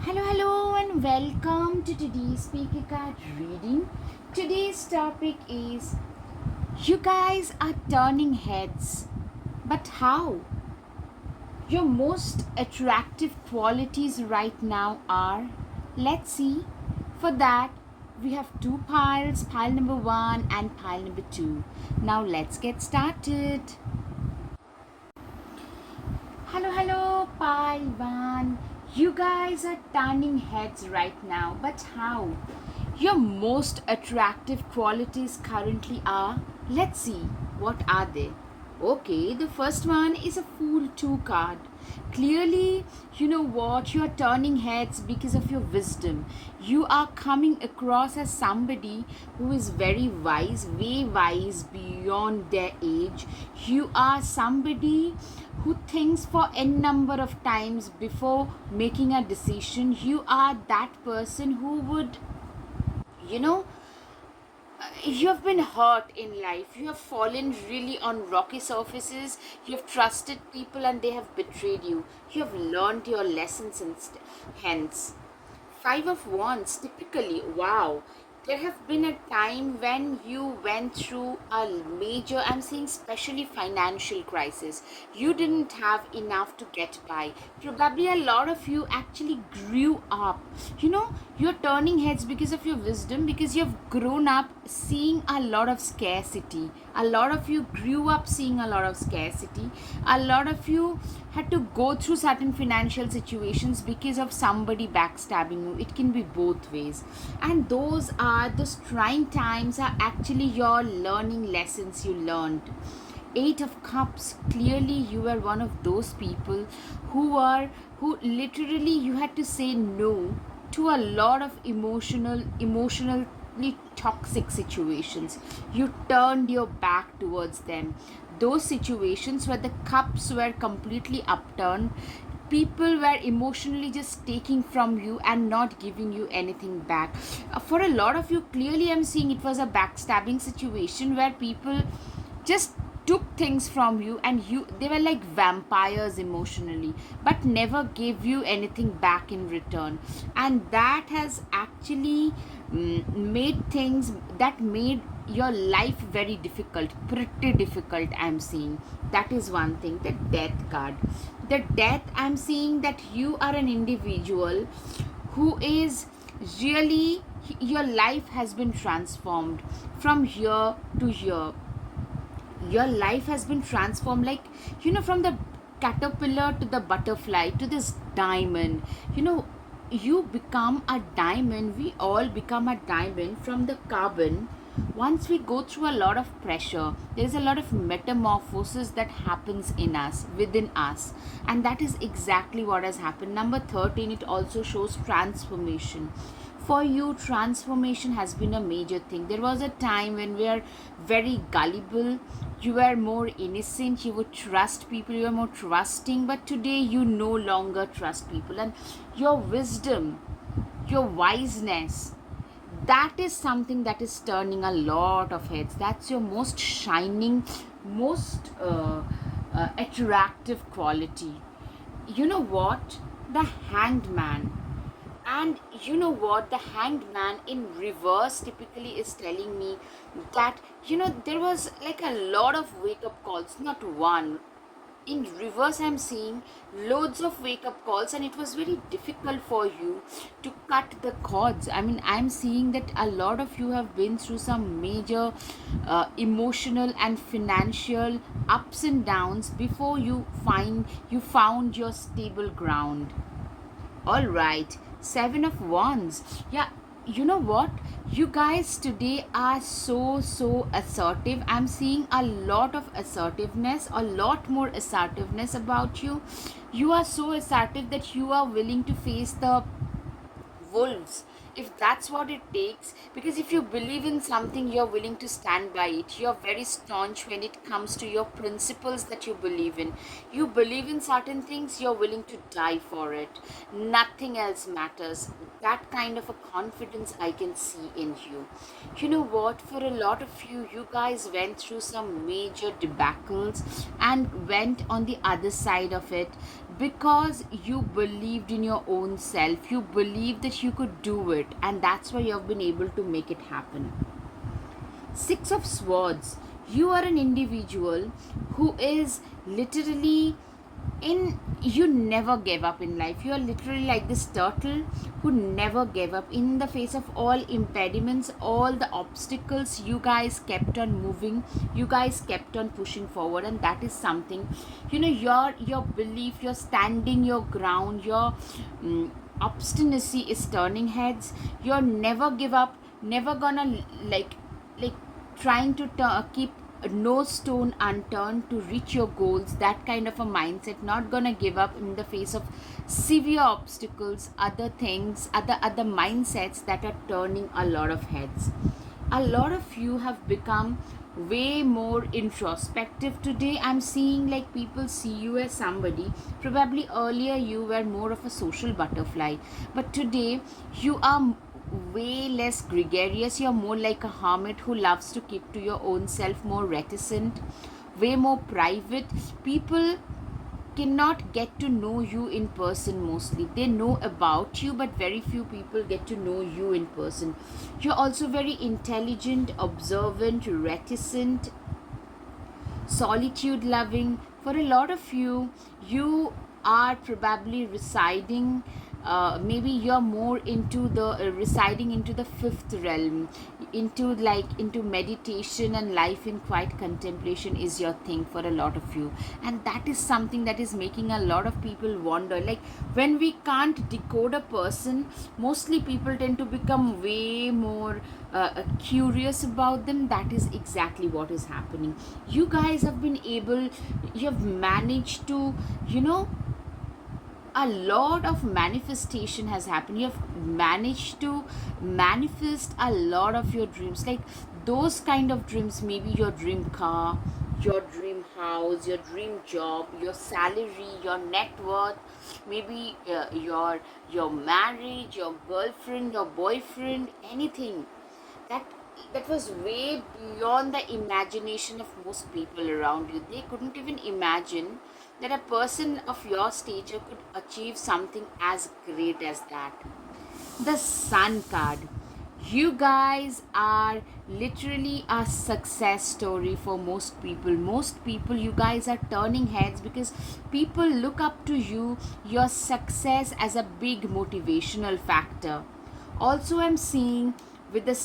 Hello, and welcome to today's Speaker Card reading. Today's topic is you guys are turning heads, but how? Your most attractive qualities right now are, let's see. For that, we have two piles, pile number one and pile number two. Now, let's get started. Hello, pile one. You guys are turning heads right now, but how? Your most attractive qualities currently are, let's see, what are they? Okay, the first one is a Fool 2 card. Clearly, you know what? You are turning heads because of your wisdom. You are coming across as somebody who is very wise, way wise beyond their age. You are somebody who thinks for n number of times before making a decision. You are that person who would, you know, you have been hurt in life. You have fallen really on rocky surfaces. You have trusted people and they have betrayed you. You have learned your lessons hence. Five of Wands, typically, wow. There have been a time when you went through a major, I'm saying especially financial crisis. You didn't have enough to get by. Probably a lot of you actually grew up. You're turning heads because of your wisdom, because you've grown up seeing a lot of scarcity. A lot of you grew up seeing a lot of scarcity. A lot of you had to go through certain financial situations because of somebody backstabbing you. It can be both ways, and those trying times are actually your learning lessons you learned. Eight of Cups, clearly you were one of those people who literally you had to say no to a lot of emotionally toxic situations. You turned your back towards them. Those situations where the cups were completely upturned, people were emotionally just taking from you and not giving you anything back. For a lot of you, clearly I'm seeing it was a backstabbing situation where people just took things from you, and they were like vampires emotionally, but never gave you anything back in return. And that has actually made your life very difficult, pretty difficult. I'm seeing that is one thing. The Death card, the Death, I'm seeing that you are an individual who is really, your life has been transformed from here to here. Your life has been transformed, like, from the caterpillar to the butterfly to this diamond. You become a diamond. We all become a diamond from the carbon. Once we go through a lot of pressure, there's a lot of metamorphosis that happens in us, within us, and that is exactly what has happened. Number 13, it also shows transformation. For you, transformation has been a major thing. There was a time when we are very gullible, you were more innocent, you would trust people, you were more trusting, but today you no longer trust people. And your wisdom, your wiseness, that is something that is turning a lot of heads. That's your most shining, most attractive quality. You know what? The Hanged Man. And you know what? The Hanged Man in reverse typically is telling me that, there was like a lot of wake up calls, not one. In reverse, I'm seeing loads of wake up calls, and it was very difficult for you to cut the cords. I mean, I'm seeing that a lot of you have been through some major emotional and financial ups and downs before you found your stable ground. All right, Seven of Wands. Yeah, you know what? You guys today are so assertive. I'm seeing a lot of assertiveness, a lot more assertiveness about you. You are so assertive that you are willing to face the wolves, if that's what it takes. Because if you believe in something, you're willing to stand by it. You're very staunch when it comes to your principles that you believe in. You believe in certain things, you're willing to die for it. Nothing else matters. That kind of a confidence I can see in you. You know what? For a lot of you, you guys went through some major debacles and went on the other side of it. because you believed in your own self, you believed that you could do it, and that's why you have been able to make it happen. Six of Swords. You are an individual who is literally in, you never gave up in life. You are literally like this turtle who never gave up in the face of all impediments, all the obstacles. You guys kept on moving, you guys kept on pushing forward, and that is something, your belief, your standing your ground, your obstinacy is turning heads. You're never give up, never gonna like trying to keep no stone unturned to reach your goals. That kind of a mindset, not gonna give up in the face of severe obstacles, other things, other mindsets that are turning a lot of heads. A lot of you have become way more introspective today. I'm seeing like people see you as somebody, probably earlier you were more of a social butterfly, but today you are way less gregarious. You're more like a hermit who loves to keep to your own self, more reticent, way more private. People cannot get to know you in person. Mostly they know about you, but very few people get to know you in person. You're also very intelligent, observant, reticent, solitude loving. For a lot of you, you are probably residing, maybe you're more into the residing into the fifth realm, into meditation, and life in quiet contemplation is your thing for a lot of you. And that is something that is making a lot of people wonder, like when we can't decode a person, mostly people tend to become way more curious about them. That is exactly what is happening. You guys have been able, you have managed to, a lot of manifestation has happened. You have managed to manifest a lot of your dreams, like those kind of dreams, maybe your dream car, your dream house, your dream job, your salary, your net worth, maybe your marriage, your girlfriend, your boyfriend, anything that was way beyond the imagination of most people around you. They couldn't even imagine that a person of your stature could achieve something as great as that. The Sun card. You guys are literally a success story for most people. Most people, you guys are turning heads because people look up to you, your success, as a big motivational factor. Also, I'm seeing with the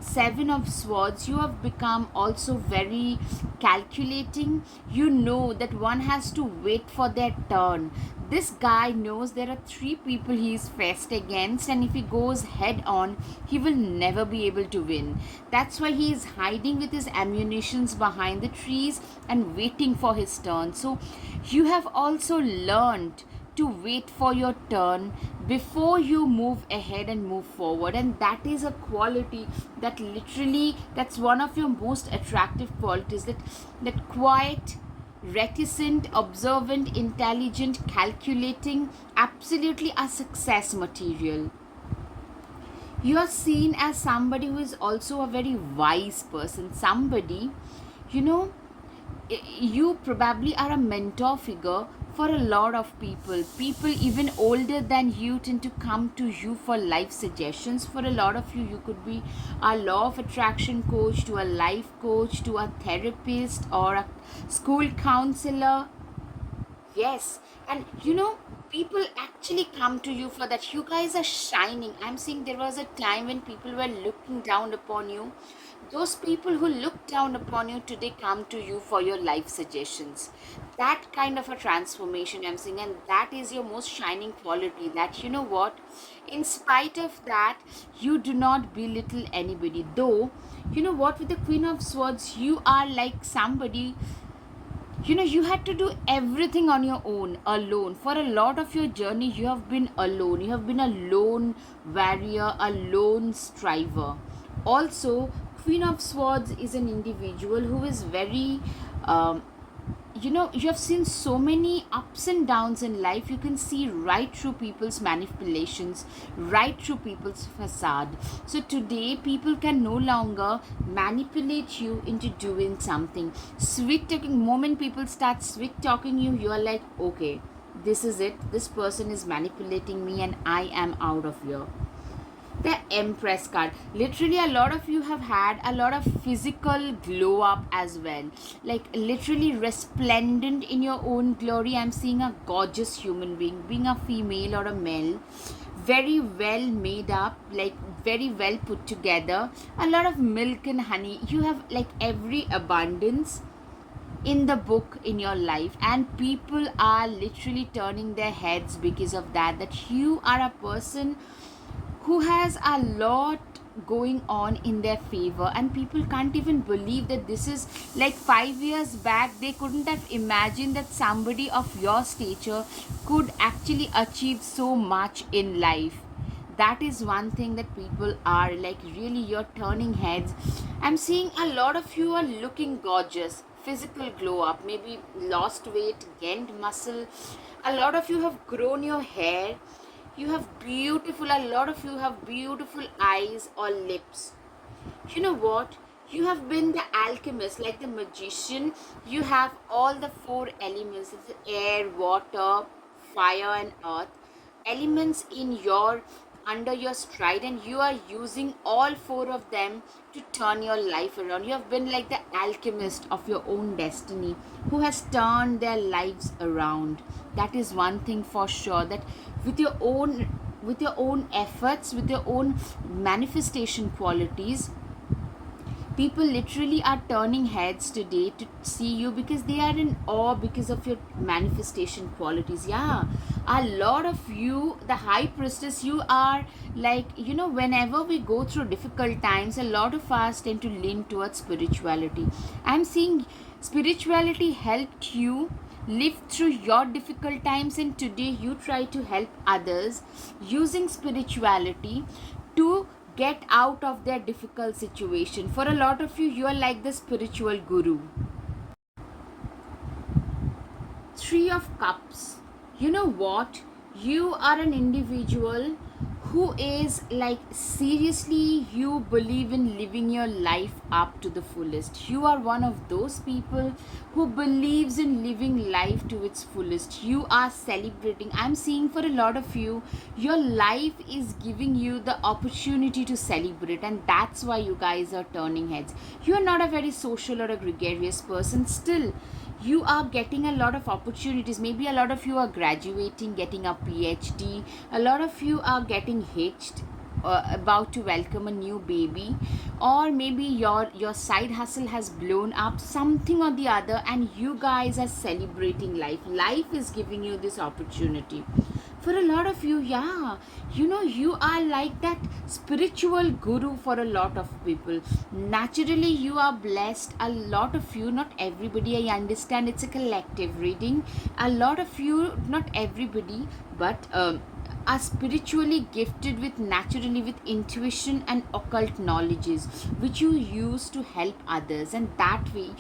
Seven of Swords, you have become also very calculating. You know that one has to wait for their turn. This guy knows there are three people he is faced against, and if he goes head on, he will never be able to win. That's why he is hiding with his ammunitions behind the trees and waiting for his turn. So you have also learned to wait for your turn before you move ahead and move forward, and that is a quality that literally, that's one of your most attractive qualities, that quiet, reticent, observant, intelligent, calculating, absolutely a success material. You are seen as somebody who is also a very wise person, somebody, you know you probably are a mentor figure for a lot of people even older than you tend to come to you for life suggestions. For a lot of you, you could be a law of attraction coach, to a life coach, to a therapist, or a school counselor. Yes, and people actually come to you for that. You guys are shining. I'm saying there was a time when people were looking down upon you. Those people who look down upon you today come to you for your life suggestions. That kind of a transformation I'm saying, and that is your most shining quality. That you know what, in spite of that, you do not belittle anybody. Though, you know what, with the Queen of Swords, you are like somebody, you had to do everything on your own, alone. For a lot of your journey, you have been alone. You have been a lone warrior, a lone striver. Also, Queen of Swords is an individual who is very, you have seen so many ups and downs in life. You can see right through people's manipulations, right through people's facade. So today, people can no longer manipulate you into doing something. Sweet talking, moment people start sweet talking you, you're like, okay, this is it, this person is manipulating me and I am out of here. The Empress card, literally a lot of you have had a lot of physical glow up as well, like literally resplendent in your own glory. I'm seeing a gorgeous human being a female or a male, very well made up, like very well put together, a lot of milk and honey. You have like every abundance in the book in your life, and people are literally turning their heads because of that you are a person who has a lot going on in their favor, and people can't even believe that this is like 5 years back they couldn't have imagined that somebody of your stature could actually achieve so much in life. That is one thing that people are like, really, you're turning heads. I'm seeing a lot of you are looking gorgeous, physical glow up, maybe lost weight, gained muscle. A lot of you have grown your hair. You have beautiful, a lot of you have beautiful eyes or lips. You know what? You have been the alchemist, like the magician. You have all the four elements, it's air, water, fire and earth, elements in your under your stride, and you are using all four of them to turn your life around. You have been like the alchemist of your own destiny who has turned their lives around. That is one thing for sure, that with your own efforts, with your own manifestation qualities, people literally are turning heads today to see you because they are in awe because of your manifestation qualities. Yeah, a lot of you, the high priestess, you are like, whenever we go through difficult times, a lot of us tend to lean towards spirituality. I'm seeing spirituality helped you live through your difficult times, and today you try to help others using spirituality to get out of their difficult situation. For a lot of you, you are like the spiritual guru. Three of Cups. You know what? You are an individual who is like, seriously, you believe in living your life up to the fullest. You are one of those people who believes in living life to its fullest. You are celebrating. I'm seeing for a lot of you, your life is giving you the opportunity to celebrate, and that's why you guys are turning heads. You are not a very social or a gregarious person. Still, you are getting a lot of opportunities. Maybe a lot of you are graduating, getting a PhD. A lot of you are getting hitched, about to welcome a new baby, or maybe your side hustle has blown up, something or the other, and you guys are celebrating life. Life is giving you this opportunity. For a lot of you, yeah, you are like that spiritual guru. For a lot of people, naturally you are blessed. A lot of you, not everybody, I understand it's a collective reading. A lot of you, not everybody, but are spiritually gifted with, naturally, with intuition and occult knowledges which you use to help others, and that way,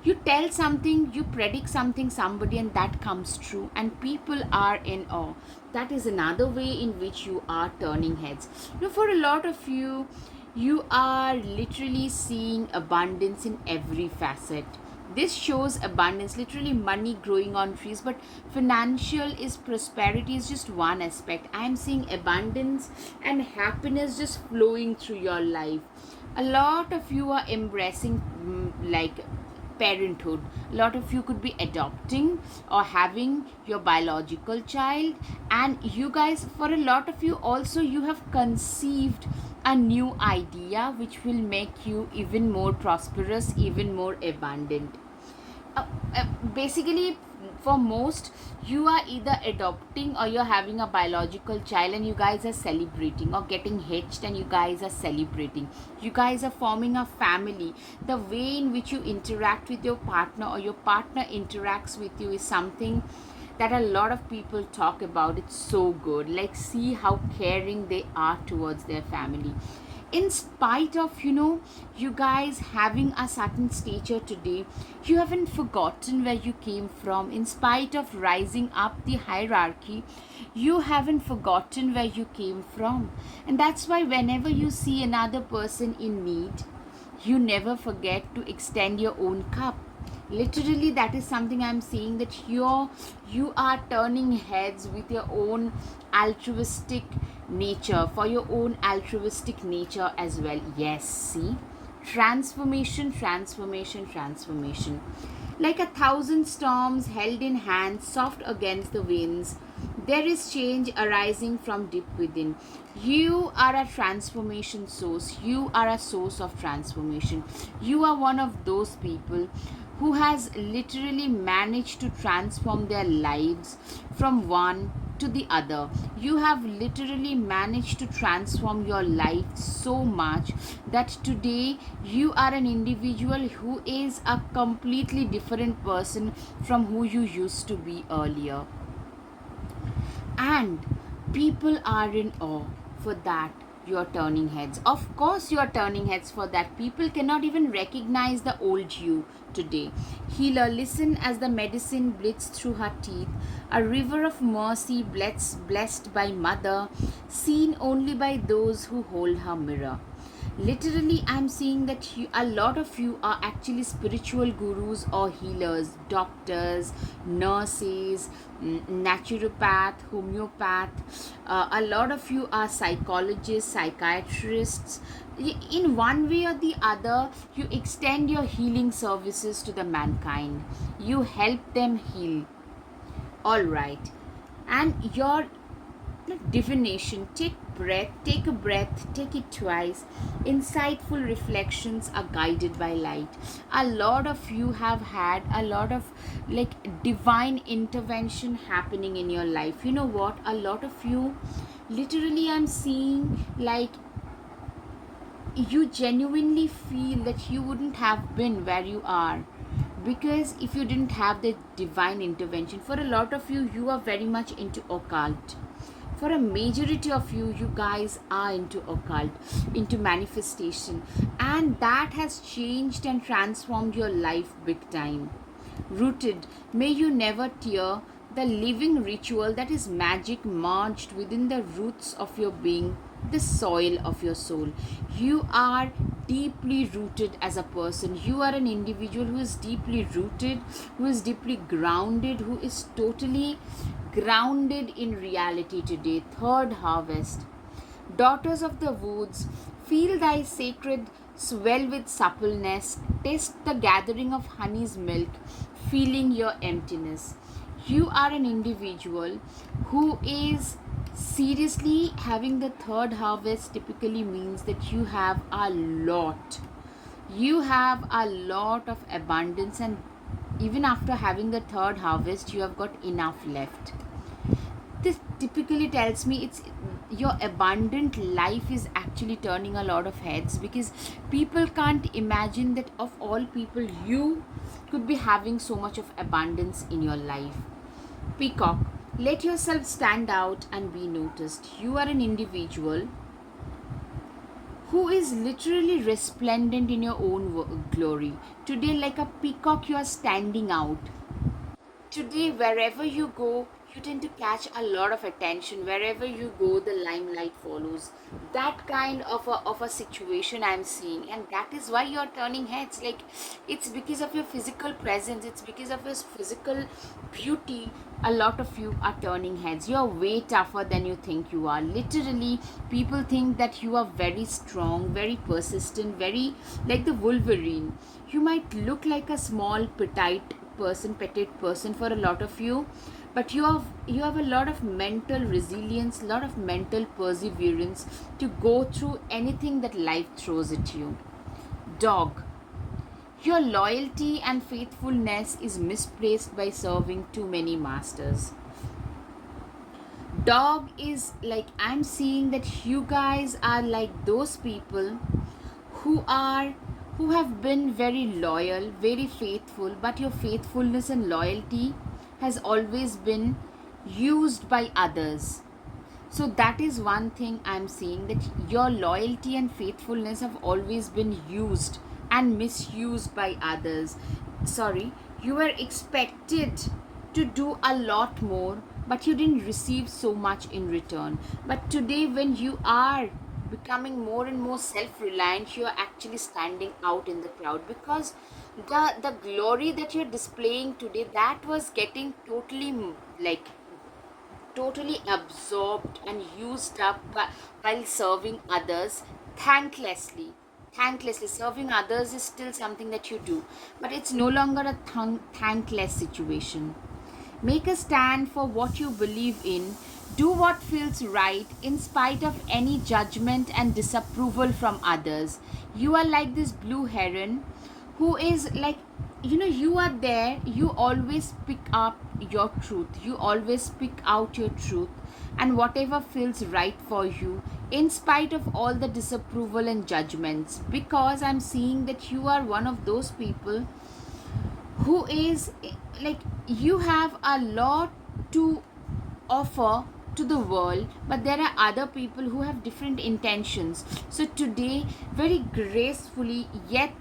you tell something, you predict something, somebody, and that comes true, and people are in awe. That is another way in which you are turning heads. For a lot of you, you are literally seeing abundance in every facet. This shows abundance, literally money growing on trees, but financial is prosperity is just one aspect. I am seeing abundance and happiness just flowing through your life. A lot of you are embracing, like, parenthood. A lot of you could be adopting or having your biological child, and you guys, for a lot of you also, you have conceived a new idea which will make you even more prosperous, even more abundant. uh, Basically, for most, you are either adopting or you're having a biological child, and you guys are celebrating, or getting hitched and you guys are celebrating. You guys are forming a family. The way in which you interact with your partner, or your partner interacts with you, is something that a lot of people talk about. It's so good, like, see how caring they are towards their family. In spite of, you guys having a certain stature today, you haven't forgotten where you came from. In spite of rising up the hierarchy, you haven't forgotten where you came from. And that's why whenever you see another person in need, you never forget to extend your own cup. Literally, that is something I'm seeing, that you are turning heads with your own altruistic nature, for your own altruistic nature as well. Yes, see, transformation, transformation, transformation. Like a thousand storms held in hands, soft against the winds, there is change arising from deep within. You are a transformation source. You are a source of transformation. You are one of those people who has literally managed to transform their lives from one to the other. You have literally managed to transform your life so much that today you are an individual who is a completely different person from who you used to be earlier. And people are in awe for that. You're turning heads. Of course, you're turning heads for that. People cannot even recognize the old you today. Healer, listen as the medicine blitzed through her teeth. A river of mercy blessed by mother, seen only by those who hold her mirror. Literally, I'm seeing that a lot of you are actually spiritual gurus or healers, doctors, nurses, naturopath, homeopath. A lot of you are psychologists, psychiatrists. In one way or the other, you extend your healing services to the mankind. You help them heal. All right. And your divination, take a breath, take it twice. Insightful reflections are guided by light. A lot of you have had a lot of like divine intervention happening in your life. You know what, a lot of you, literally, I'm seeing like you genuinely feel that you wouldn't have been where you are, because if you didn't have the divine intervention. For a lot of you, you are very much into occult. For a majority of you, you guys are into occult, into manifestation, and that has changed and transformed your life big time. Rooted, may you never tear the living ritual that is magic merged within the roots of your being, the soil of your soul. You are deeply rooted as a person. You are an individual who is deeply rooted, who is deeply grounded, who is totally grounded in reality today. Third harvest. Daughters of the woods, feel thy sacred swell with suppleness, taste the gathering of honey's milk, feeling your emptiness. You are an individual who is seriously having the third harvest. Typically means that you have a lot. You have a lot of abundance, and even after having the third harvest, you have got enough left. This typically tells me it's your abundant life is actually turning a lot of heads, because people can't imagine that of all people you could be having so much of abundance in your life. Peacock, let yourself stand out and be noticed. You are an individual who is literally resplendent in your own glory. Today, like a peacock, you are standing out. Today, wherever you go, you tend to catch a lot of attention. Wherever you go, the limelight follows. That kind of a situation I'm seeing, and that is why you're turning heads. Like, it's because of your physical presence, it's because of your physical beauty. A lot of you are turning heads. You're way tougher than you think you are. Literally, people think that you are very strong, very persistent, very like the Wolverine. You might look like a small petite person for a lot of you, but you have a lot of mental resilience, a lot of mental perseverance to go through anything that life throws at you. Dog, your loyalty and faithfulness is misplaced by serving too many masters. Dog is like, I'm seeing that you guys are like those people who are who have been very loyal, very faithful, but your faithfulness and loyalty has always been used by others. So that is one thing I'm seeing, that your loyalty and faithfulness have always been used and misused by others. Sorry, you were expected to do a lot more, but you didn't receive so much in return. But today, when you are becoming more and more self reliant, you are actually standing out in the crowd, because The glory that you're displaying today, that was getting totally like totally absorbed and used up while serving others thanklessly. Thanklessly serving others is still something that you do, but it's no longer a thankless situation. Make a stand for what you believe in. Do what feels right in spite of any judgment and disapproval from others. You are like this blue heron who is like, you are there, you always pick up your truth, you always speak out your truth, and whatever feels right for you in spite of all the disapproval and judgments, because I'm seeing that you are one of those people who is like, you have a lot to offer to the world, but there are other people who have different intentions. So today, very gracefully yet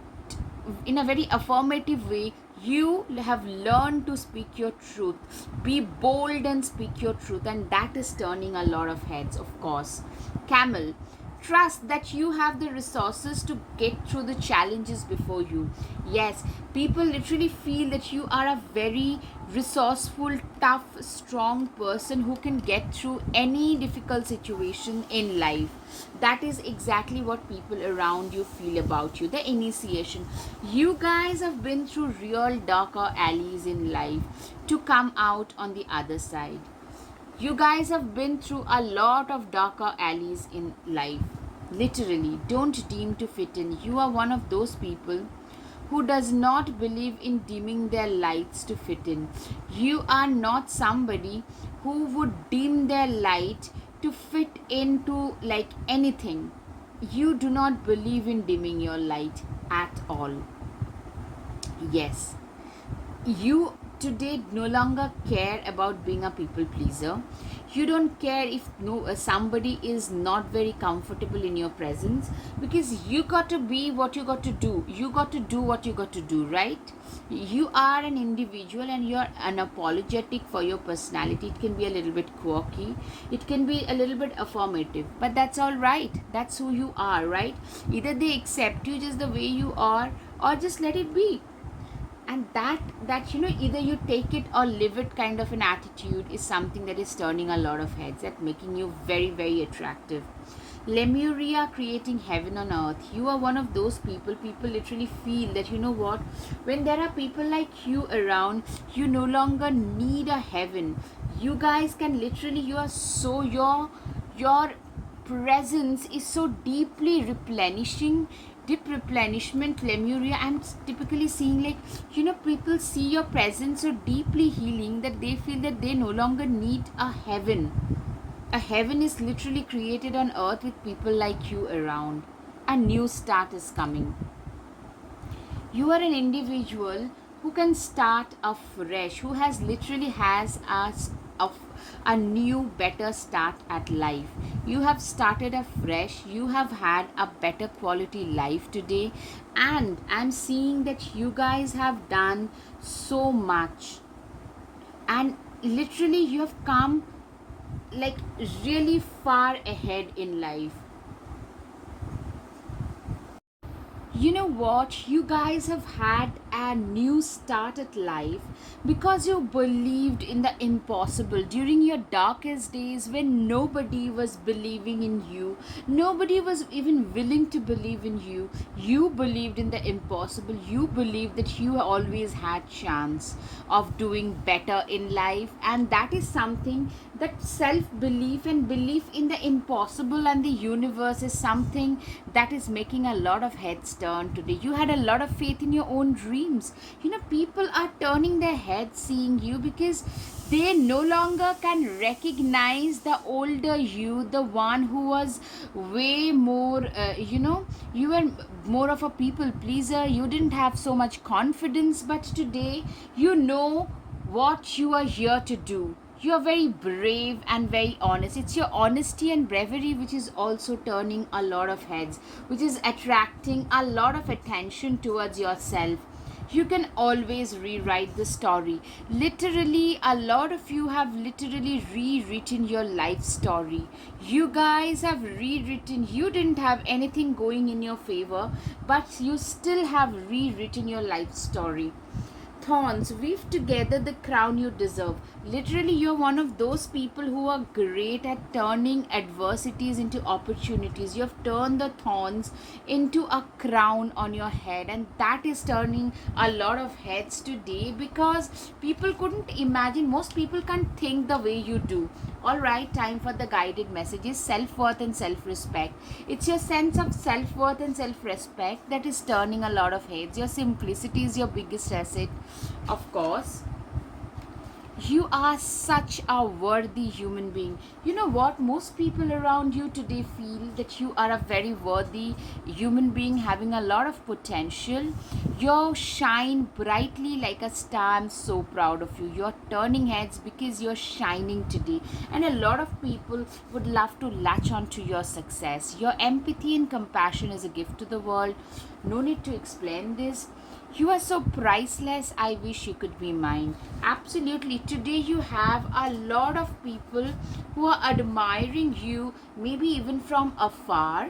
in a very affirmative way, you have learned to speak your truth. Be bold and speak your truth, and that is turning a lot of heads, of course. Camel, trust that you have the resources to get through the challenges before you. Yes, people literally feel that you are a very resourceful, tough, strong person who can get through any difficult situation in life. That is exactly what people around you feel about you. The initiation. You guys have been through real darker alleys in life to come out on the other side. You guys have been through a lot of darker alleys in life. Literally, don't deem to fit in. You are one of those people who does not believe in dimming their lights to fit in. You are not somebody who would dim their light to fit into like anything. You do not believe in dimming your light at all. Yes, you today no longer care about being a people pleaser. You don't care if somebody is not very comfortable in your presence, because you got to be what you got to do. You got to do what you got to do, right? You are an individual and you're unapologetic for your personality. It can be a little bit quirky, it can be a little bit affirmative, but that's all right. That's who you are, right? Either they accept you just the way you are, or just let it be. And that either you take it or live it kind of an attitude is something that is turning a lot of heads, that making you very, very attractive. Lemuria, creating heaven on earth. You are one of those people literally feel that, you know what, when there are people like you around, you no longer need a heaven. You guys can literally, you are so, your presence is so deeply replenishing. Deep replenishment, Lemuria, I'm typically seeing like, people see your presence so deeply healing that they feel that they no longer need a heaven. A heaven is literally created on earth with people like you around. A new start is coming. You are an individual who can start afresh, who has literally has a new better start at life. You have started afresh, you have had a better quality life today, and I'm seeing that you guys have done so much, and literally you have come like really far ahead in life. You know what? You guys have had a new start at life because you believed in the impossible during your darkest days, when nobody was believing in you. Nobody was even willing to believe in you. You believed in the impossible. You believed that you always had chance of doing better in life, and that is something, that self belief and belief in the impossible and the universe is something that is making a lot of heads turn today. You had a lot of faith in your own dreams. People are turning their heads seeing you because they no longer can recognize the older you, the one who was way more, you were more of a people pleaser. You didn't have so much confidence, but today you know what you are here to do. You are very brave and very honest. It's your honesty and bravery which is also turning a lot of heads, which is attracting a lot of attention towards yourself. You can always rewrite the story. Literally, a lot of you have literally rewritten your life story. You guys have rewritten, you didn't have anything going in your favor, but you still have rewritten your life story. Thorns, weave together the crown you deserve. Literally, you're one of those people who are great at turning adversities into opportunities. You have turned the thorns into a crown on your head, and that is turning a lot of heads today because people couldn't imagine, most people can't think the way you do. All right, time for the guided messages. Self worth and self respect. It's your sense of self worth and self respect that is turning a lot of heads. Your simplicity is your biggest asset, of course. You are such a worthy human being. You know what? Most people around you today feel that you are a very worthy human being having a lot of potential. You shine brightly like a star. I'm so proud of you. You're turning heads because you're shining today. And a lot of people would love to latch on to your success. Your empathy and compassion is a gift to the world. No need to explain this. You are so priceless. I wish you could be mine. Absolutely. Today, you have a lot of people who are admiring you, maybe even from afar.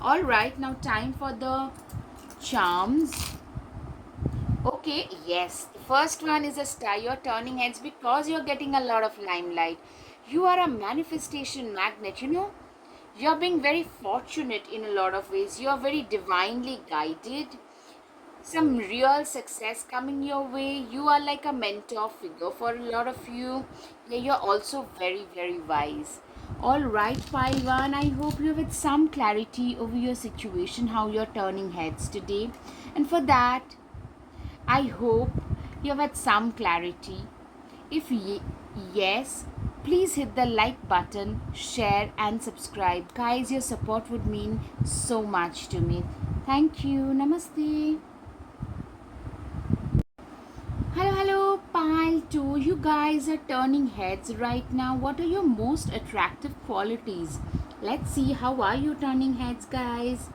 All right, now time for the charms. Okay, yes. The first one is a star. You're turning heads because you're getting a lot of limelight. You are a manifestation magnet, you know. You're being very fortunate in a lot of ways. You're very divinely guided, some real success coming your way. You are like a mentor figure for a lot of you. Yeah, you're also very, very wise. All right, Paiwan, I hope you have had some clarity over your situation, how you're turning heads today. And for that, I hope you have had some clarity. If yes, please hit the like button, share, and subscribe. Guys, your support would mean so much to me. Thank you. Namaste. Hello, hello, pile 2. You guys are turning heads right now. What are your most attractive qualities? Let's see, how are you turning heads, guys?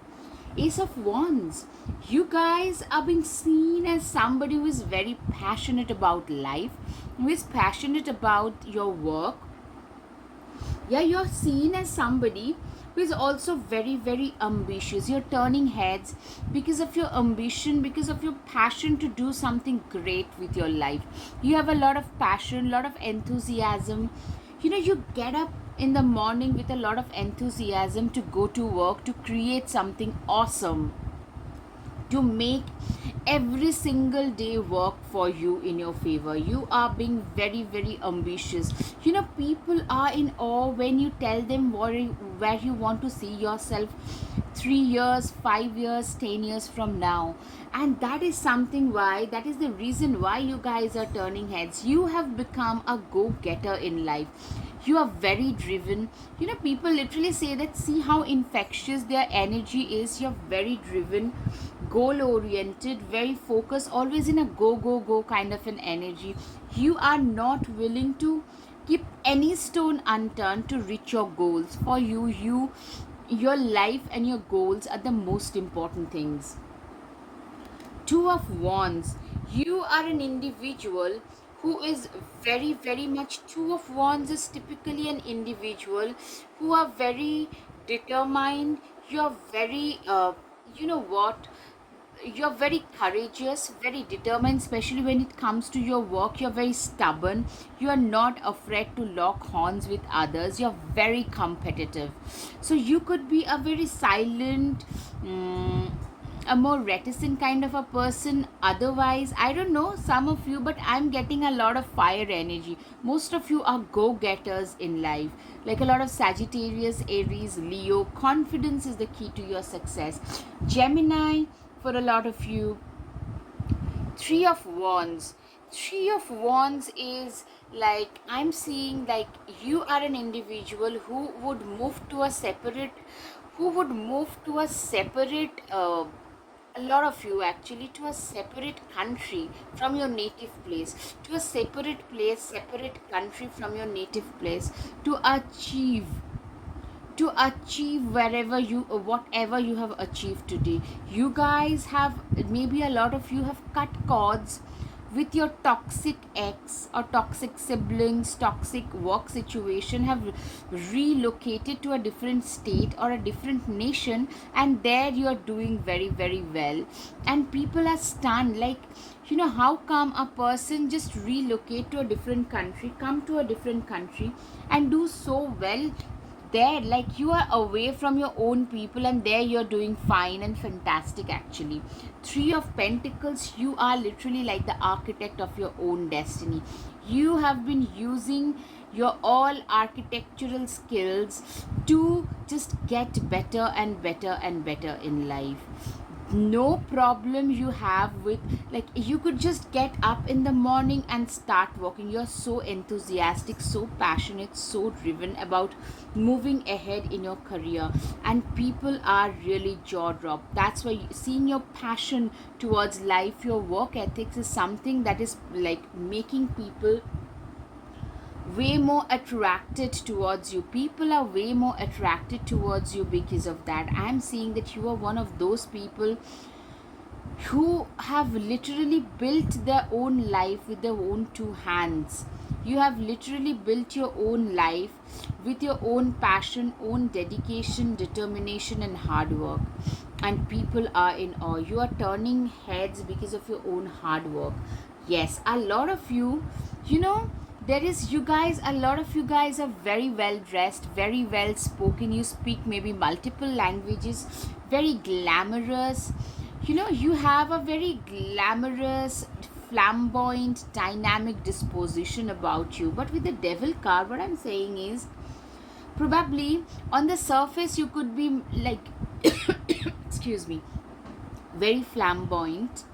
Ace of Wands. You guys are being seen as somebody who is very passionate about life, who is passionate about your work. Yeah, you're seen as somebody who is also very, very ambitious. You're turning heads because of your ambition, because of your passion to do something great with your life. You have a lot of passion, a lot of enthusiasm. You know, you get up in the morning with a lot of enthusiasm to go to work, to create something awesome, to make every single day work for you in your favor. You are being very, very ambitious. You know, people are in awe when you tell them where you want to see yourself 3 years, 5 years, 10 years from now. And that is something why, that is the reason why you guys are turning heads. You have become a go-getter in life. You are very driven. You know, people literally say that, see how infectious their energy is. You're very driven, goal oriented, very focused, always in a go, go, go kind of an energy. You are not willing to keep any stone unturned to reach your goals. For you, your life and your goals are the most important things. Two of Wands. You are an individual who is very, very much. Two of Wands is typically an individual who are very determined. You're very, you know what? You're very courageous, very determined, especially when it comes to your work. You're very stubborn. You are not afraid to lock horns with others. You're very competitive. So you could be a very silent, a more reticent kind of a person. Otherwise, I don't know some of you, but I'm getting a lot of fire energy. Most of you are go-getters in life, like a lot of Sagittarius, Aries, Leo. Confidence is the key to your success. Gemini, for a lot of you. Three of Wands. Three of Wands is like, I'm seeing like you are an individual who would move to a separate, a lot of you actually, to a separate country from your native place, to a separate place, separate country from your native place, to achieve to achieve wherever you whatever you have achieved today. You guys have, maybe a lot of you have cut cords with your toxic ex or toxic siblings, toxic work situation, have relocated to a different state or a different nation, and there you are doing very very well, and people are stunned, like, how come a person just relocate to a different country, come to a different country and do so well there, like you are away from your own people and there you're doing fine and fantastic actually. Three of Pentacles, you are literally like the architect of your own destiny. You have been using your all architectural skills to just get better and better and better in life. No problem you have with, like, you could just get up in the morning and start walking. You're so enthusiastic, so passionate, so driven about moving ahead in your career, and people are really jaw dropped. That's why seeing your passion towards life, your work ethics is something that is like making people way more attracted towards you. People are way more attracted towards you because of that. I'm seeing that you are one of those people who have literally built their own life with their own two hands. You have literally built your own life with your own passion, own dedication, determination, and hard work. And people are in awe. You are turning heads because of your own hard work. Yes, a lot of you, there is, you guys, a lot of you guys are very well dressed, very well spoken. You speak maybe multiple languages, very glamorous. You have a very glamorous, flamboyant, dynamic disposition about you. But with the Devil card, what I'm saying is, probably on the surface you could be like excuse me, very flamboyant,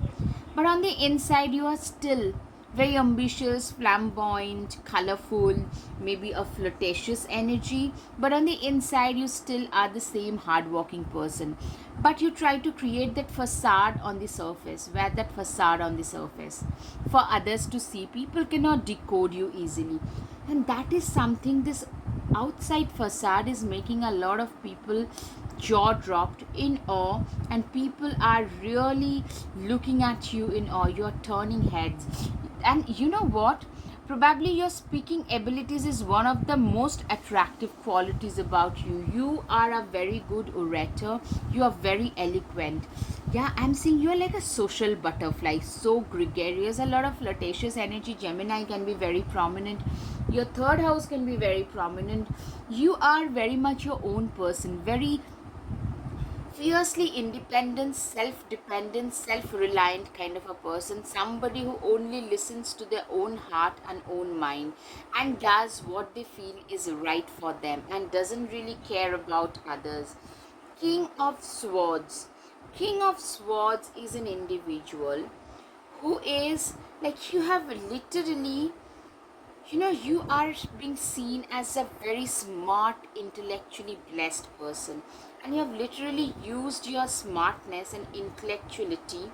but on the inside you are still very ambitious, flamboyant, colorful, maybe a flirtatious energy, but on the inside you still are the same hardworking person. But you try to create that facade on the surface, wear that facade on the surface for others to see. People cannot decode you easily, and that is something, this outside facade is making a lot of people jaw dropped in awe, and people are really looking at you in awe. You're turning heads. And you know what, probably your speaking abilities is one of the most attractive qualities about you. You are a very good orator, you are very eloquent. Yeah, I'm seeing you're like a social butterfly, so gregarious, a lot of flirtatious energy. Gemini can be very prominent, your third house can be very prominent. You are very much your own person, very fiercely independent, self-dependent, self-reliant kind of a person, somebody who only listens to their own heart and own mind and does what they feel is right for them and doesn't really care about others. King of Swords. King of Swords is an individual who is like, you have literally, you are being seen as a very smart, intellectually blessed person, and you have literally used your smartness and intellectuality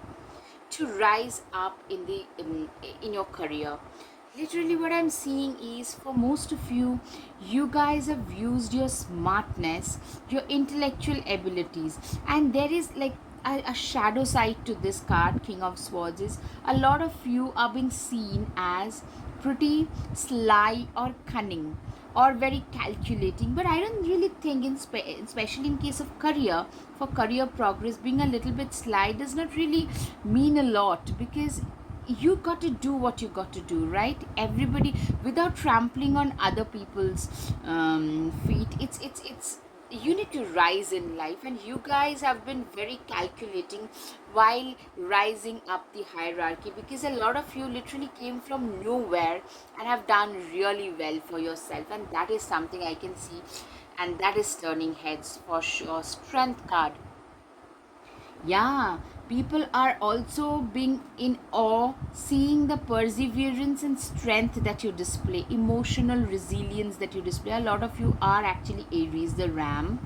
to rise up in your career. Literally what I'm seeing is, for most of you, you guys have used your smartness, your intellectual abilities, and there is like a shadow side to this card, King of Swords, is a lot of you are being seen as pretty sly or cunning or very calculating. But I don't really think, especially in case of career, for career progress, being a little bit sly does not really mean a lot, because you got to do what you got to do, right? Everybody, without trampling on other people's feet. It's you need to rise in life, and you guys have been very calculating while rising up the hierarchy, because a lot of you literally came from nowhere and have done really well for yourself, and that is something I can see, and that is turning heads for sure. Strength card. Yeah, people are also being in awe, seeing the perseverance and strength that you display, emotional resilience that you display. A lot of you are actually Aries, the ram.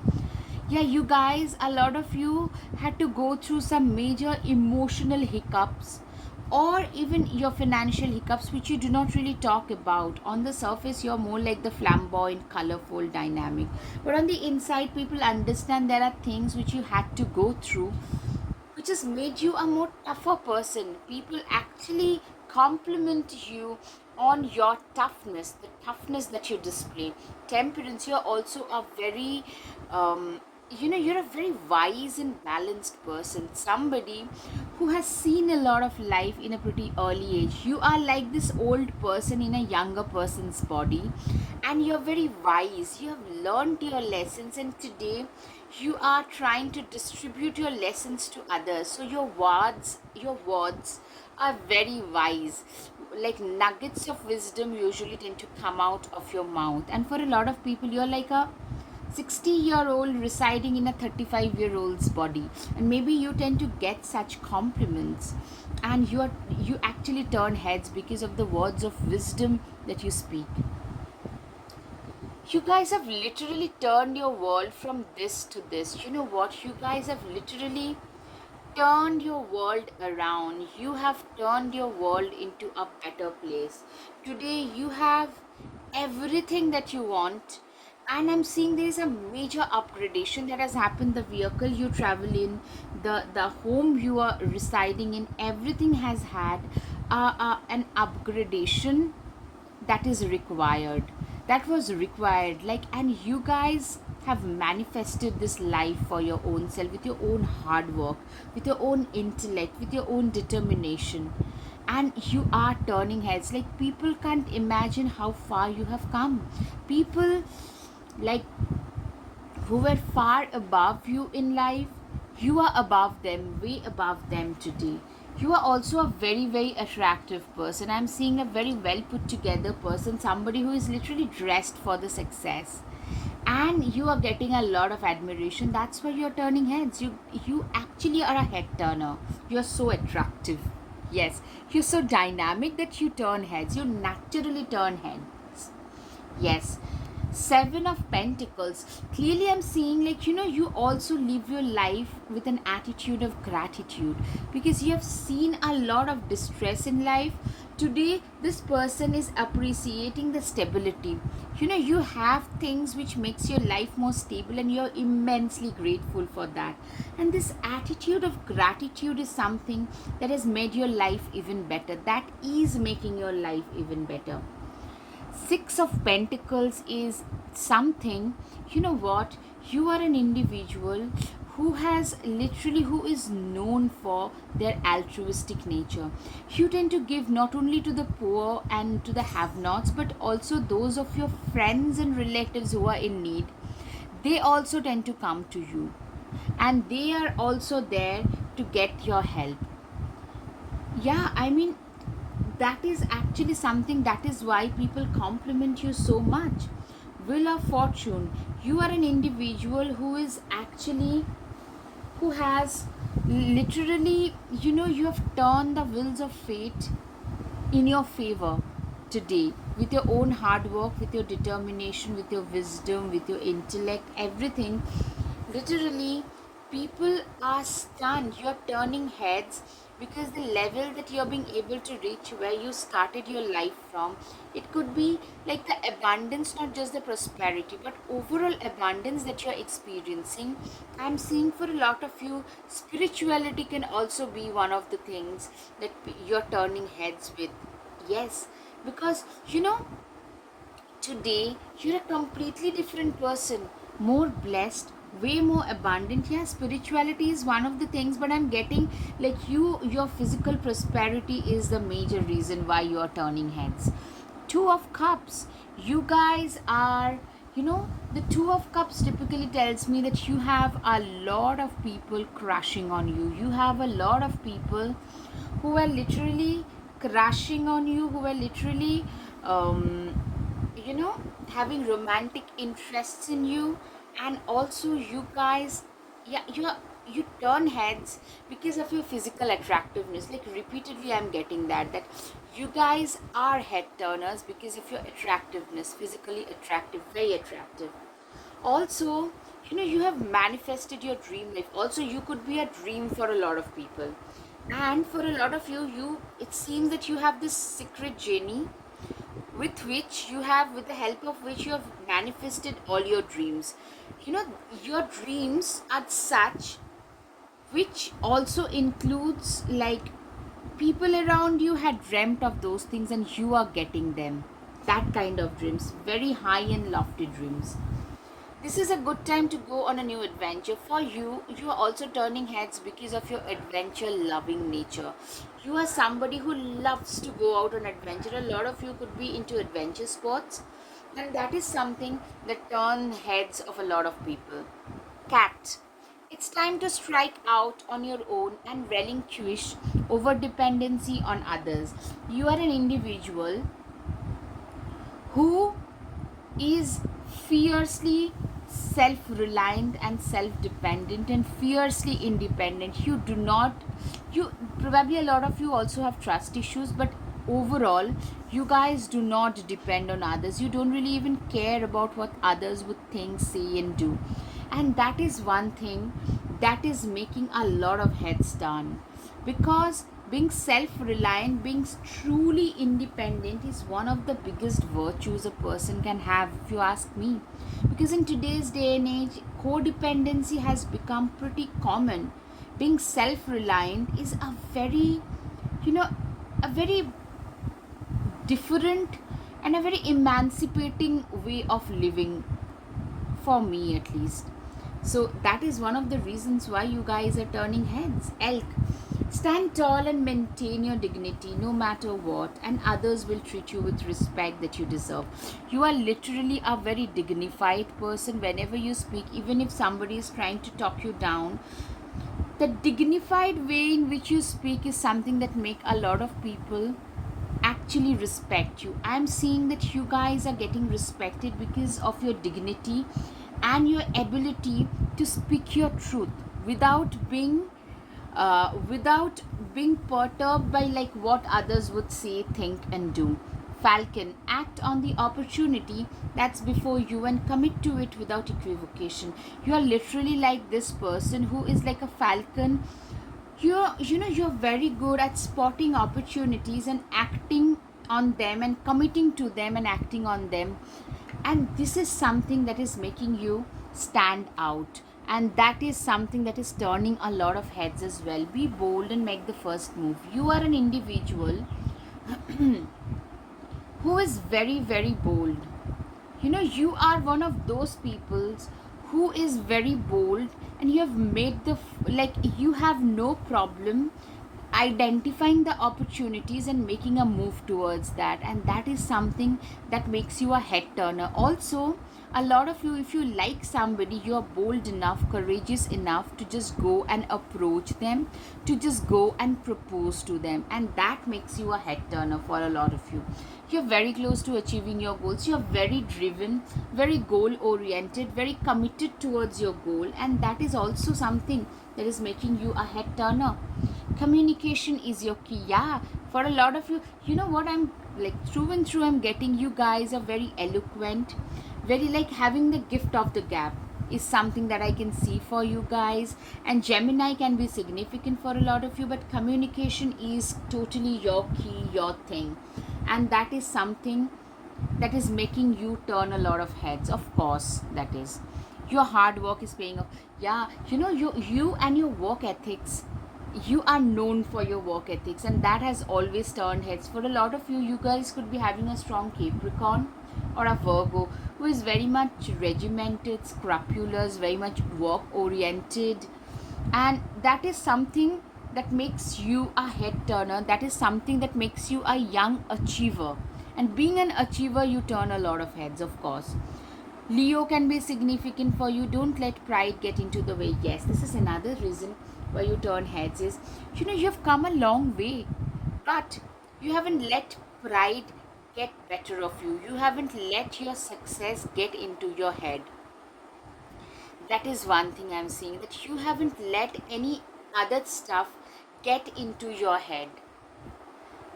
Yeah, you guys, a lot of you had to go through some major emotional hiccups or even your financial hiccups, which you do not really talk about. On the surface, you're more like the flamboyant, colorful, dynamic, but on the inside, people understand there are things which you had to go through, which has made you a more tougher person. People actually compliment you on your toughness, the toughness that you display. Temperance, you're also a very you're a very wise and balanced person, somebody who has seen a lot of life in a pretty early age. You are like this old person in a younger person's body, and you're very wise. You have learned your lessons, and today you are trying to distribute your lessons to others. So your words are very wise, like nuggets of wisdom usually tend to come out of your mouth. And for a lot of people, you're like a 60-year-old residing in a 35-year-old's body, and maybe you tend to get such compliments, and you actually turn heads because of the words of wisdom that you speak. You guys have literally turned your world from this to this. You know what? You guys have literally turned your world around. You have turned your world into a better place. Today, you have everything that you want. And I'm seeing there is a major upgradation that has happened. The vehicle you travel in, the home you are residing in, everything has had an upgradation that is required, that was required, like, and you guys have manifested this life for your own self, with your own hard work, with your own intellect, with your own determination, and you are turning heads. Like, people can't imagine how far you have come. People, like, who were far above you in life, you are above them, way above them today. You are also a very, very attractive person. I'm seeing a very well put together person, somebody who is literally dressed for the success. And you are getting a lot of admiration. That's why you're turning heads. You actually are a head turner. You're so attractive. Yes, you're so dynamic that you turn heads. You naturally turn heads. Yes. Seven of Pentacles. Clearly, I'm seeing, like, you also live your life with an attitude of gratitude, because you have seen a lot of distress in life. Today, this person is appreciating the stability. You have things which makes your life more stable, and you're immensely grateful for that. And this attitude of gratitude is something that has made your life even better. That is making your life even better. Six of Pentacles is something, you know what, you are an individual who is known for their altruistic nature. You tend to give not only to the poor and to the have nots, but also those of your friends and relatives who are in need. They also tend to come to you, and they are also there to get your help. Yeah, I mean, that is actually something, that is why people compliment you so much. Wheel of Fortune, you are an individual who is actually, who has literally, you have turned the wheels of fate in your favor today, with your own hard work, with your determination, with your wisdom, with your intellect, everything. Literally, people are stunned. You're turning heads because the level that you're being able to reach, where you started your life from, it could be like the abundance, not just the prosperity, but overall abundance that you're experiencing. I'm seeing for a lot of you, spirituality can also be one of the things that you're turning heads with. Yes, because today you're a completely different person, more blessed, way more abundant. Yeah, spirituality is one of the things, but I'm getting, like, your physical prosperity is the major reason why you are turning heads. Two of Cups, you guys are, the Two of Cups typically tells me that you have a lot of people crushing on you. You have a lot of people who are literally crushing on you, who are literally having romantic interests in you. And also, you guys, yeah, you turn heads because of your physical attractiveness. Like, repeatedly I'm getting that you guys are head turners because of your attractiveness, physically attractive, very attractive. Also, you have manifested your dream life. Also, you could be a dream for a lot of people. And for a lot of you, it seems that you have this secret journey with which you have, with the help of which you have manifested all your dreams. You know, your dreams are such, which also includes like people around you had dreamt of those things and you are getting them. That kind of dreams, very high and lofty dreams. This is a good time to go on a new adventure. For you, you are also turning heads because of your adventure loving nature. You are somebody who loves to go out on adventure. A lot of you could be into adventure sports, and that is something that turns heads of a lot of people. Cat. It's time to strike out on your own and relinquish over dependency on others. You are an individual who is fiercely self reliant and self dependent and fiercely independent. You do not, you probably, a lot of you also have trust issues, but overall, you guys do not depend on others. You don't really even care about what others would think, say, and do. And that is one thing that is making a lot of heads turn, because being self-reliant, being truly independent is one of the biggest virtues a person can have, if you ask me. Because in today's day and age, codependency has become pretty common. Being self-reliant is a very, you know, a very different and a very emancipating way of living, for me at least. So that is one of the reasons why you guys are turning heads. Elk. Stand tall and maintain your dignity no matter what, and others will treat you with respect that you deserve. You are literally a very dignified person whenever you speak, even if somebody is trying to talk you down. The dignified way in which you speak is something that make a lot of people actually respect you. I'm seeing that you guys are getting respected because of your dignity and your ability to speak your truth without being perturbed by like what others would say, think, and do. Falcon, act on the opportunity that's before you and commit to it without equivocation. You are literally like this person who is like a falcon. You're very good at spotting opportunities and acting on them and committing to them and acting on them. And this is something that is making you stand out, and that is something that is turning a lot of heads as well. Be bold and make the first move. You are an individual who is very, very bold. You are one of those peoples who is very bold, and you have made like you have no problem identifying the opportunities and making a move towards that, and that is something that makes you a head turner. Also, a lot of you, if you like somebody, you are bold enough, courageous enough to just go and approach them, to just go and propose to them, and that makes you a head turner for a lot of you. You're very close to achieving your goals. You're very driven, very goal oriented, very committed towards your goal, and that is also something that is making you a head turner. Communication is your key. Yeah, for a lot of you, you know what, I'm like through and through, I'm getting you guys are very eloquent, very like having the gift of the gap is something that I can see for you guys. And Gemini can be significant for a lot of you, but communication is totally your key, your thing, and that is something that is making you turn a lot of heads. Of course, that is your hard work is paying off. Yeah, you and your work ethics, you are known for your work ethics, and that has always turned heads. For a lot of you, you guys could be having a strong Capricorn or a Virgo who is very much regimented, scrupulous, very much work oriented, and that is something that makes you a head turner. That is something that makes you a young achiever, and being an achiever, you turn a lot of heads, of course. Leo can be significant for you. Don't let pride get into the way. Yes, this is another reason why you turn heads is, you've come a long way, but you haven't let pride get better of you. You haven't let your success get into your head. That is one thing I'm seeing, that you haven't let any other stuff get into your head.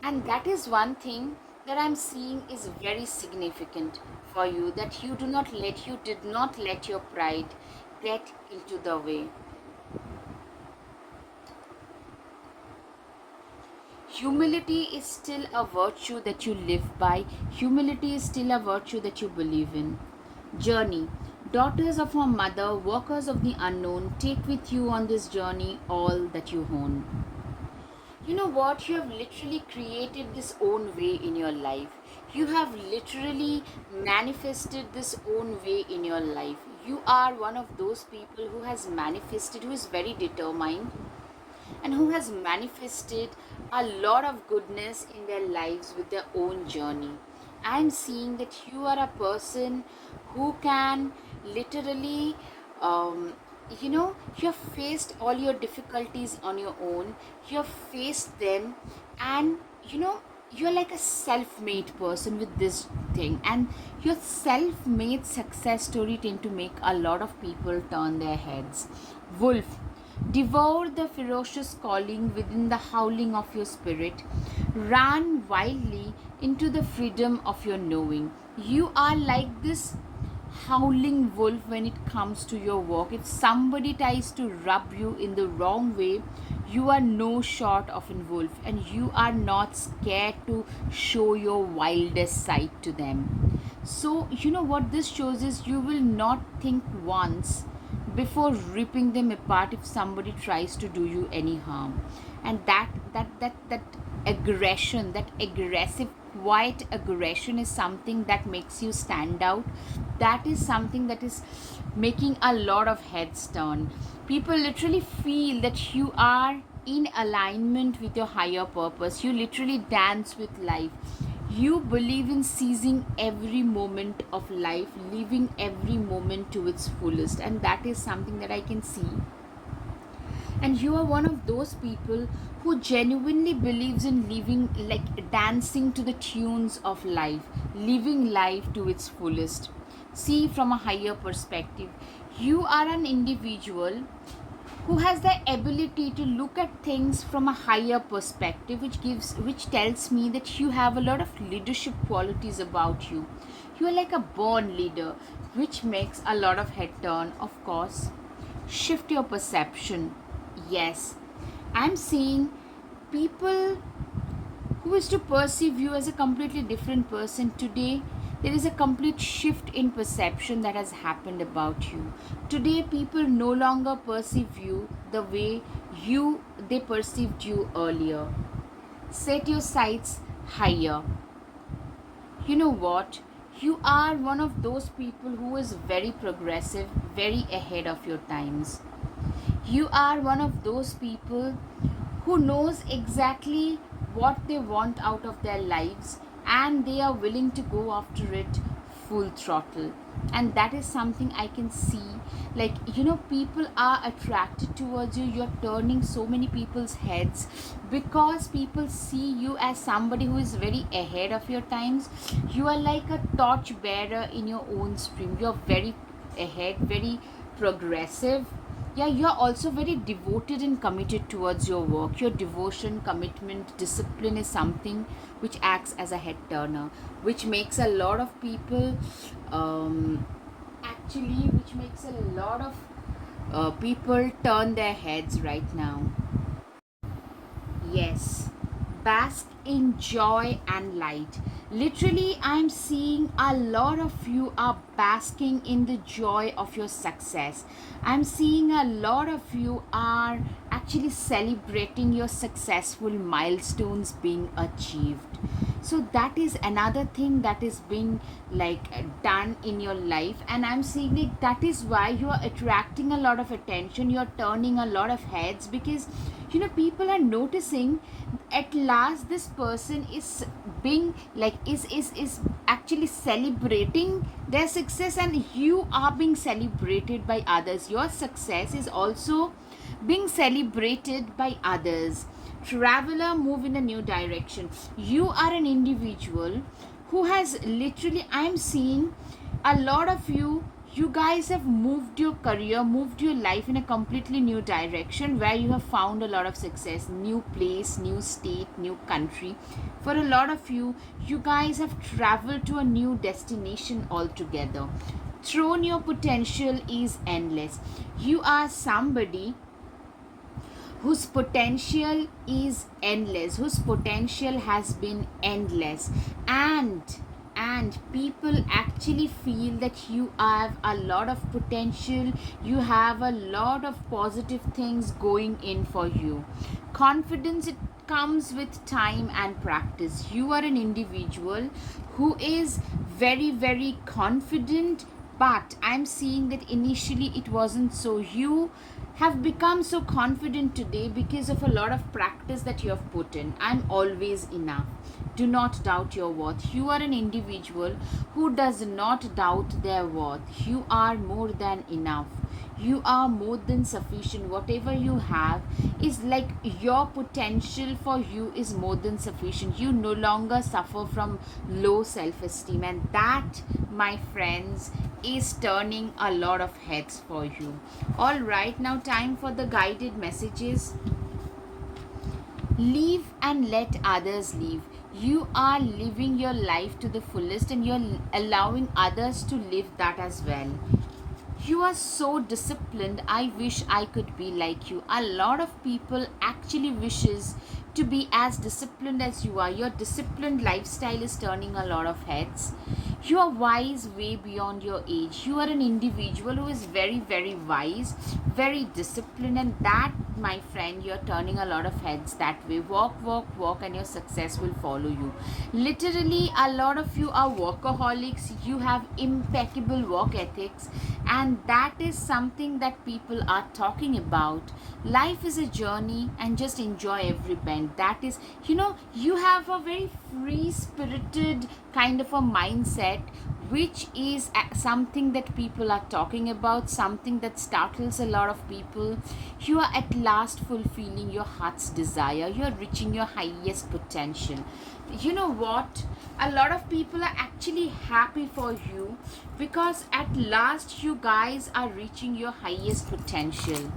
And that is one thing that I'm seeing is very significant for you, that you did not let your pride get into the way. Humility is still a virtue that you live by. Humility is still a virtue that you believe in. Journey. Daughters of our mother, workers of the unknown, take with you on this journey all that you own. You know what? You have literally created this own way in your life. You have literally manifested this own way in your life. You are one of those people who has manifested, who is very determined, and who has manifested a lot of goodness in their lives with their own journey. I'm seeing that you are a person who can literally, um, you have faced all your difficulties on your own, you have faced them, and you're like a self-made person with this thing, and your self-made success story tend to make a lot of people turn their heads. Wolf. Devour the ferocious calling within the howling of your spirit. Run wildly into the freedom of your knowing. You are like this howling wolf when it comes to your work. If somebody tries to rub you in the wrong way, you are no short of a wolf, and you are not scared to show your wildest side to them. So, you know what this shows is you will not think once before ripping them apart if somebody tries to do you any harm. And that aggression, that aggressive quiet aggression, is something that makes you stand out. That is something that is making a lot of heads turn. People literally feel that you are in alignment with your higher purpose. You literally dance with life. You believe in seizing every moment of life, living every moment to its fullest, and that is something that I can see. And you are one of those people who genuinely believes in living, like dancing to the tunes of life, living life to its fullest. See from a higher perspective. You are an individual who has the ability to look at things from a higher perspective, which tells me that you have a lot of leadership qualities about you. You are like a born leader, which makes a lot of head turn. Of course, shift your perception. Yes, I'm seeing people who is to perceive you as a completely different person today. There is a complete shift in perception that has happened about you. Today people no longer perceive you the way they perceived you earlier. Set your sights higher. You know what? You are one of those people who is very progressive, very ahead of your times. You are one of those people who knows exactly what they want out of their lives, and they are willing to go after it full throttle. And that is something I can see. Like, people are attracted towards you. You're turning so many people's heads because people see you as somebody who is very ahead of your times. You are like a torch bearer in your own stream. You're very ahead, very progressive. Yeah, you're also very devoted and committed towards your work. Your devotion, commitment, discipline is something which acts as a head turner, which makes a lot of people, which makes a lot of people turn their heads right now. Yes, bask in joy and light. Literally, I'm seeing a lot of you are basking in the joy of your success. I'm seeing a lot of you are actually celebrating your successful milestones being achieved. So that is another thing that is being like done in your life, and I'm seeing like that is why you are attracting a lot of attention. You're turning a lot of heads because people are noticing at last this person is being like is actually celebrating their success, and you are being celebrated by others. Your success is also being celebrated by others. Traveler, move in a new direction. You are an individual who has literally, I'm seeing a lot of you guys have moved your career, moved your life in a completely new direction where you have found a lot of success. New place, new state, new country. For a lot of you guys have traveled to a new destination altogether. Thrown, your potential is endless. You are somebody whose potential is endless, whose potential has been endless, and people actually feel that you have a lot of potential, you have a lot of positive things going in for you. Confidence, it comes with time and practice. You are an individual who is very very confident, but I'm seeing that initially it wasn't so. You have become so confident today because of a lot of practice that you have put in. I'm always enough. Do not doubt your worth. You are an individual who does not doubt their worth. You are more than enough. You are more than sufficient. Whatever you have is like your potential for you is more than sufficient. You no longer suffer from low self esteem, and that, my friends, is turning a lot of heads for you. All right, now time for the guided messages. Live and let others live. You are living your life to the fullest, and you're allowing others to live that as well. You are so disciplined. I wish I could be like you. A lot of people actually wishes to be as disciplined as you are. Your disciplined lifestyle is turning a lot of heads. You are wise way beyond your age. You are an individual who is very very wise, very disciplined, and that, my friend, you're turning a lot of heads that way. Walk, walk, walk, and your success will follow you. Literally, a lot of you are workaholics. You have impeccable work ethics, and that is something that people are talking about. Life is a journey, and just enjoy every bend. That is, you have a very free spirited kind of a mindset, which is something that people are talking about, something that startles a lot of people. You are at last fulfilling your heart's desire. You are reaching your highest potential. You know what? A lot of people are actually happy for you because at last you guys are reaching your highest potential.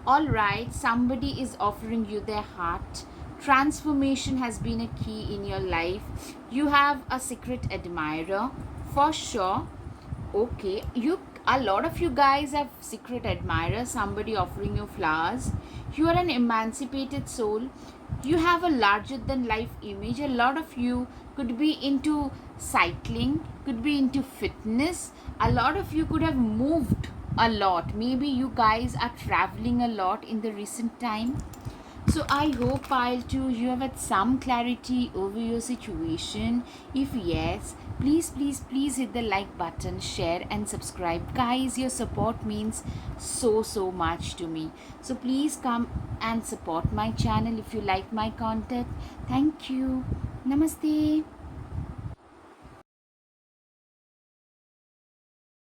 All right, somebody is offering you their heart. Transformation has been a key in your life. You have a secret admirer for sure. Okay, you, a lot of you guys have secret admirers, somebody offering you flowers. You are an emancipated soul. You have a larger than life image. A lot of you could be into cycling, could be into fitness. A lot of you could have moved a lot. Maybe you guys are traveling a lot in the recent time. So I hope, Pile 2, you have had some clarity over your situation. If yes, please hit the like button, share and subscribe. Guys, your support means so much to me. So please come and support my channel if you like my content. Thank you. Namaste.